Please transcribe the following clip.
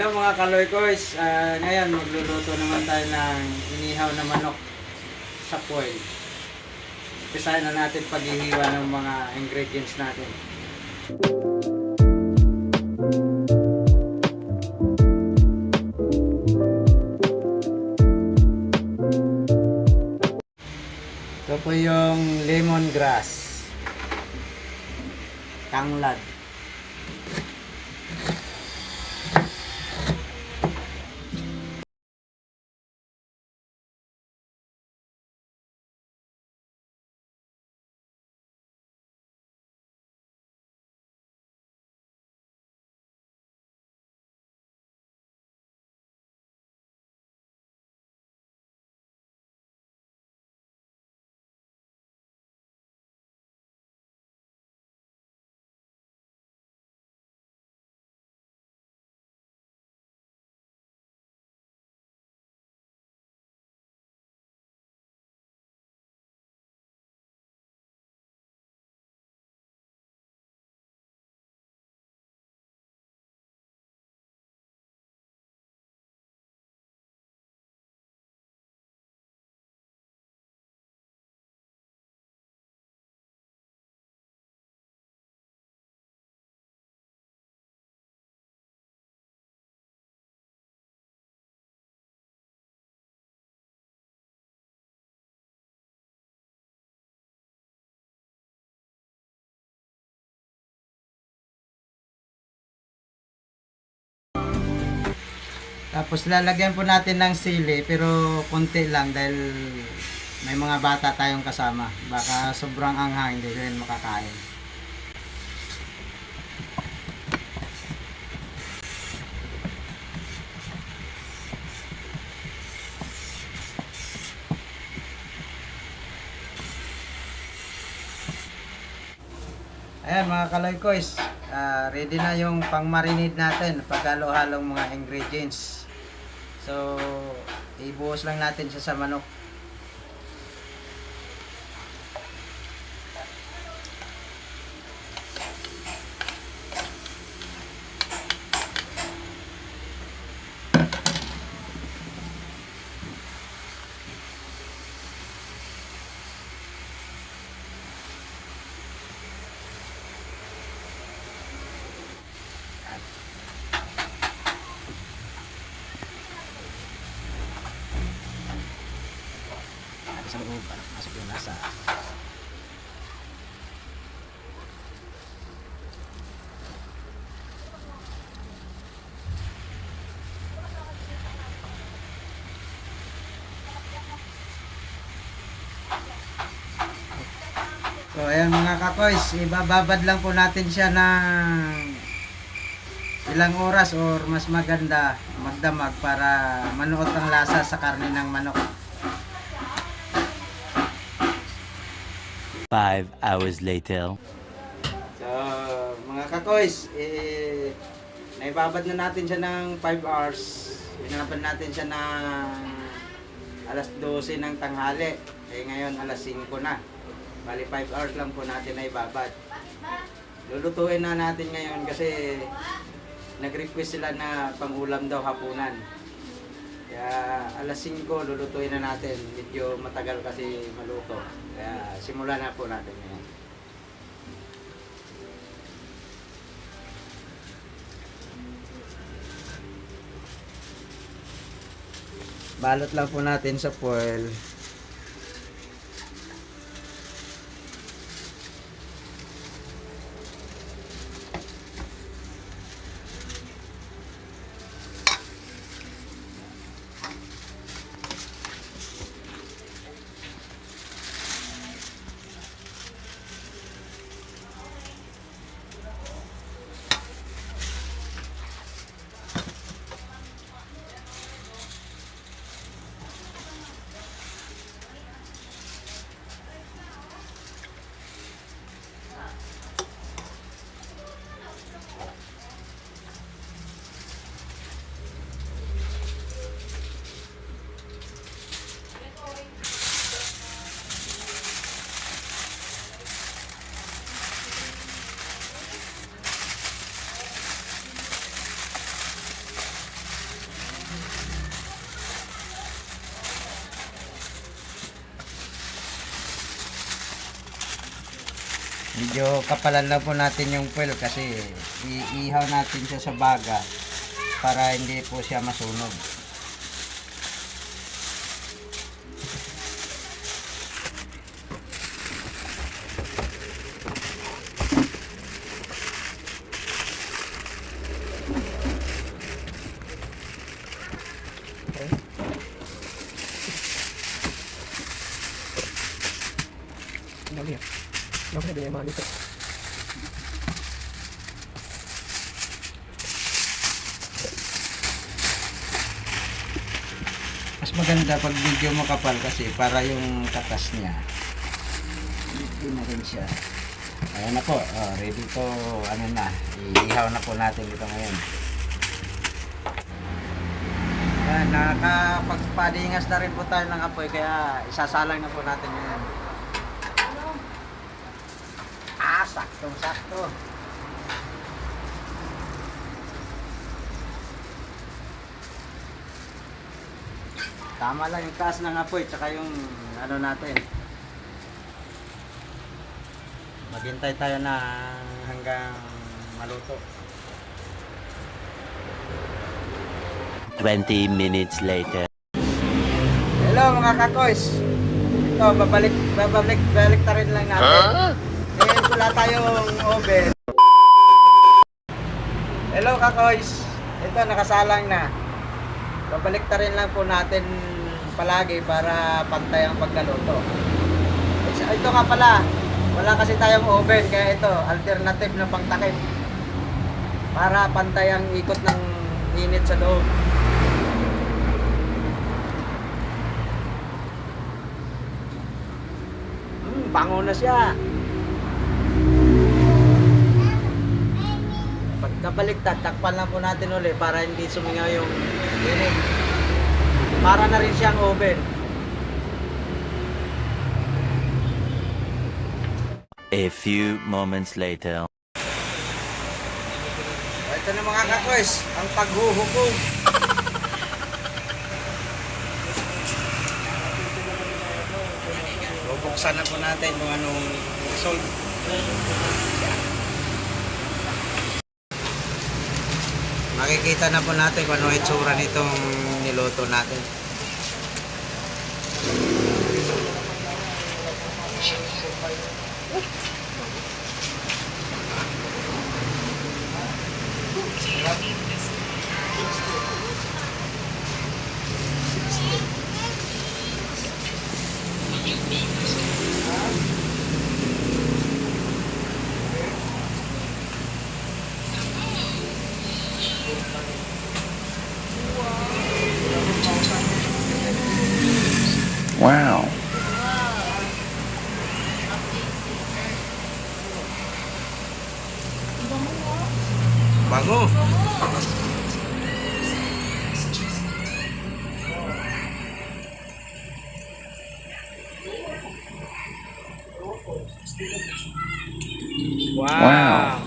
Hello mga kaloy-koys, ngayon magluluto naman tayo ng inihaw na manok sa foil. Umpisahan na natin paghihiwa ng mga ingredients natin. Ito po yung lemongrass, tanglad, tapos lalagyan po natin ng sili pero konti lang dahil may mga bata tayong kasama. Baka sobrang anghang, hindi rin makakain. Ayan mga kaloy-koys, ready na yung pang-marinade natin, paghalo-halong mga ingredients. So, ibuhos lang natin siya sa manok. Sa loob, masuk yung lasa. So ayan mga kakoys, ibababad lang po natin siya ng ilang oras or mas maganda magdamag para manuot ang lasa sa karne ng manok. 5 hours later. So, mga kakoys, naibabad na natin siya ng 5 hours. Binabad natin siya ng alas 12 ng tanghali. Ngayon alas 5 na. Bali 5 hours lang po natin naibabad. Lulutuin na natin ngayon kasi nag-request sila na pang-ulam daw hapunan. Kaya alas 5 lulutuin na natin. Medyo matagal kasi maluto. Kaya simulan na po natin ngayon. Balot lang po natin sa foil. Medyo kapalan lang po natin yung foil kasi iihaw natin siya sa baga para hindi po siya masunog. Dami yan. Dami na yung mga dito. Mas maganda pag video makapal kasi para yung katas niya hindi na rin siya. Ayan na po, ready to ano na, iihaw na po natin ito ngayon. Ayan, nakakapagpadingas na rin po tayo ng apoy kaya isasalang na po natin ngayon. Saktong sakto. Tama lang yung taas ng apoy tsaka yung ano natin. Maghintay tayo na hanggang maluto. 20 minutes later. Hello mga kakoys. Ito, babalik ta rin lang natin. Ngayon wala tayong oven. Hello kakoys. Ito, nakasalang na. Babalik ta rin lang po natin palagi para pantay ang pagkaluto. Ito nga pala, wala kasi tayong oven kaya ito, alternative na pangtakip. Para pantay ang ikot ng init sa loob. Bango na siya. Pagkabaliktad, takpan lang po natin ulit para hindi sumingaw yung init. Para na rin siyang oven. A few moments later. Ito na mga kakoys, ang paghuhukom. Bubuksan na po natin kung anong result. Makikita na po natin kung anong itsura nitong niluto natin. Wow. Bango. Wow.